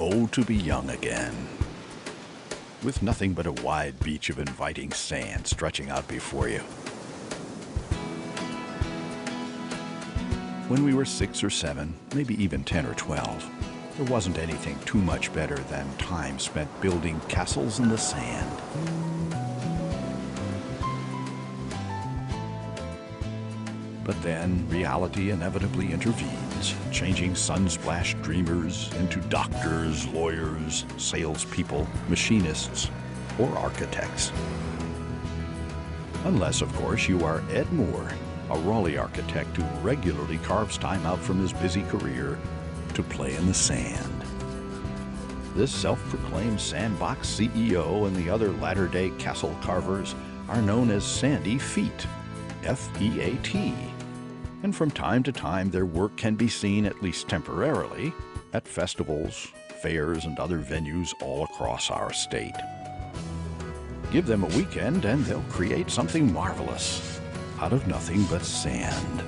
Oh, to be young again, with nothing but a wide beach of inviting sand stretching out before you. When we were 6 or 7, maybe even 10 or 12, there wasn't anything too much better than time spent building castles in the sand. But then reality inevitably intervenes, changing sunsplash dreamers into doctors, lawyers, salespeople, machinists, or architects. Unless, of course, you are Ed Moore, a Raleigh architect who regularly carves time out from his busy career to play in the sand. This self-proclaimed sandbox CEO and the other latter-day castle carvers are known as Sandy Feet, F-E-A-T. And from time to time, their work can be seen, at least temporarily, at festivals, fairs, and other venues all across our state. Give them a weekend and they'll create something marvelous out of nothing but sand.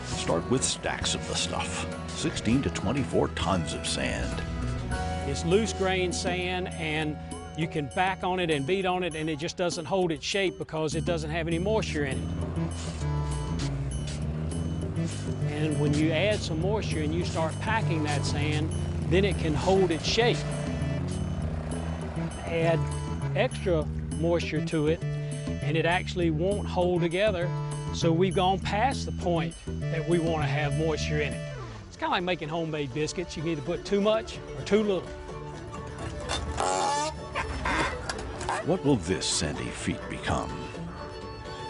Start with stacks of the stuff, 16 to 24 tons of sand. It's loose grain sand, and you can back on it and beat on it, and it just doesn't hold its shape because it doesn't have any moisture in it. And when you add some moisture and you start packing that sand, then it can hold its shape. Add extra moisture to it, and it actually won't hold together. So we've gone past the point that we want to have moisture in it. It's kind of like making homemade biscuits. You can either put too much or too little. What will this Sandy Feet become?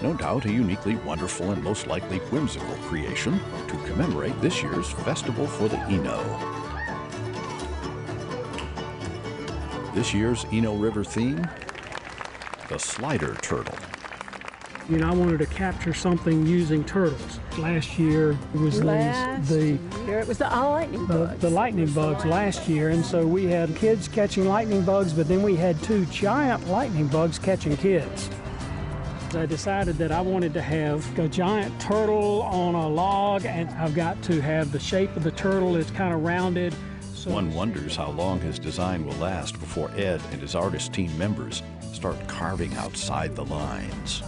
No doubt a uniquely wonderful and most likely whimsical creation to commemorate this year's Festival for the Eno. This year's Eno River theme, the slider turtle. You know, I wanted to capture something using turtles. Last year it was it was the lightning bugs. The lightning bugs last year, and so we had kids catching lightning bugs, but then we had 2 giant lightning bugs catching kids. I decided that I wanted to have a giant turtle on a log, and I've got to have the shape of the turtle. It's kind of rounded. So one wonders how long his design will last before Ed and his artist team members start carving outside the lines.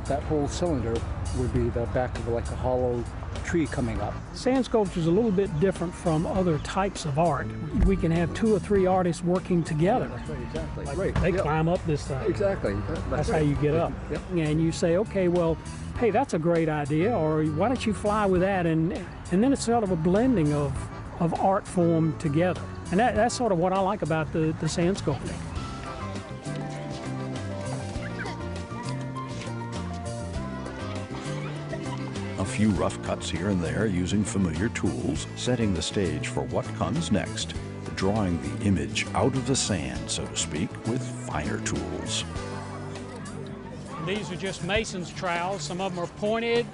That whole cylinder would be the back of like a hollow tree coming up. Sand sculpture is a little bit different from other types of art. We can have 2 or 3 artists working together. That's right, exactly. Like they climb up this thing. Exactly. That's how you get up. Yep. And you say, okay, well, hey, that's a great idea, or why don't you fly with that? And then it's sort of a blending of art form together. And that's sort of what I like about the sand sculpting. A few rough cuts here and there using familiar tools, setting the stage for what comes next, drawing the image out of the sand, so to speak, with finer tools. These are just mason's trowels. Some of them are pointed.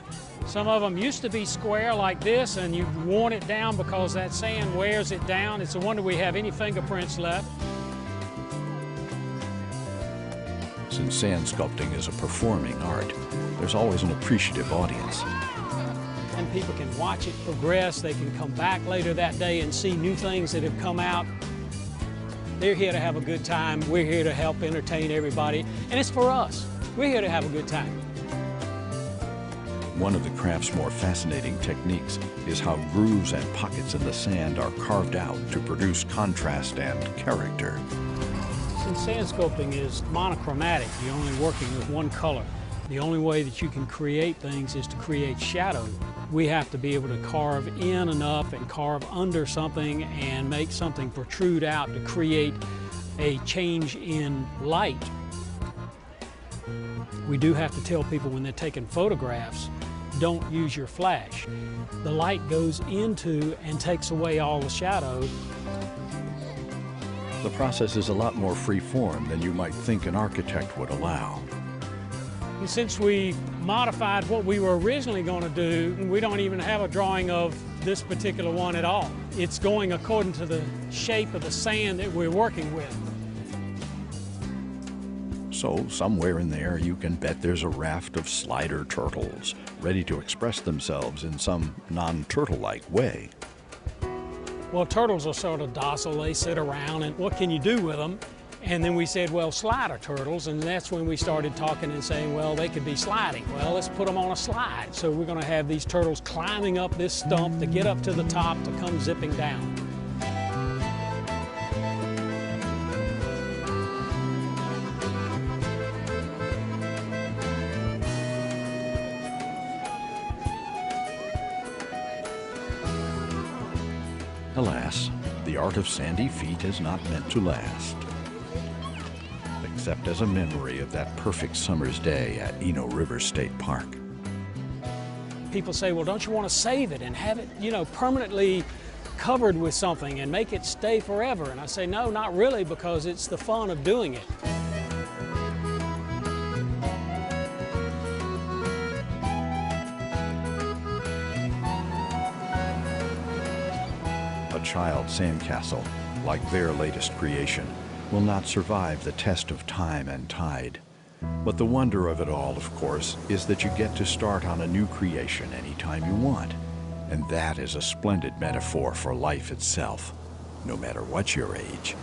Some of them used to be square like this, and you've worn it down because that sand wears it down. It's a wonder we have any fingerprints left. Since sand sculpting is a performing art, there's always an appreciative audience. And people can watch it progress. They can come back later that day and see new things that have come out. They're here to have a good time. We're here to help entertain everybody. And it's for us. We're here to have a good time. One of the craft's more fascinating techniques is how grooves and pockets in the sand are carved out to produce contrast and character. Since sand sculpting is monochromatic, you're only working with one color. The only way that you can create things is to create shadow. We have to be able to carve in enough and carve under something and make something protrude out to create a change in light. We do have to tell people when they're taking photographs, don't use your flash. The light goes into and takes away all the shadow. The process is a lot more free-form than you might think an architect would allow. And since we modified what we were originally going to do, we don't even have a drawing of this particular one at all. It's going according to the shape of the sand that we're working with. So somewhere in there, you can bet there's a raft of slider turtles ready to express themselves in some non-turtle-like way. Well, turtles are sort of docile. They sit around, and what can you do with them? And then we said, well, slider turtles, and that's when we started talking and saying, well, they could be sliding. Well, let's put them on a slide. So we're going to have these turtles climbing up this stump to get up to the top to come zipping down. Alas, the art of sandy feet is not meant to last. Except as a memory of that perfect summer's day at Eno River State Park. People say, well, don't you want to save it and have it, you know, permanently covered with something and make it stay forever? And I say, no, not really, because it's the fun of doing it. A child's sandcastle, like their latest creation, will not survive the test of time and tide. But the wonder of it all, of course, is that you get to start on a new creation anytime you want. And that is a splendid metaphor for life itself, no matter what your age.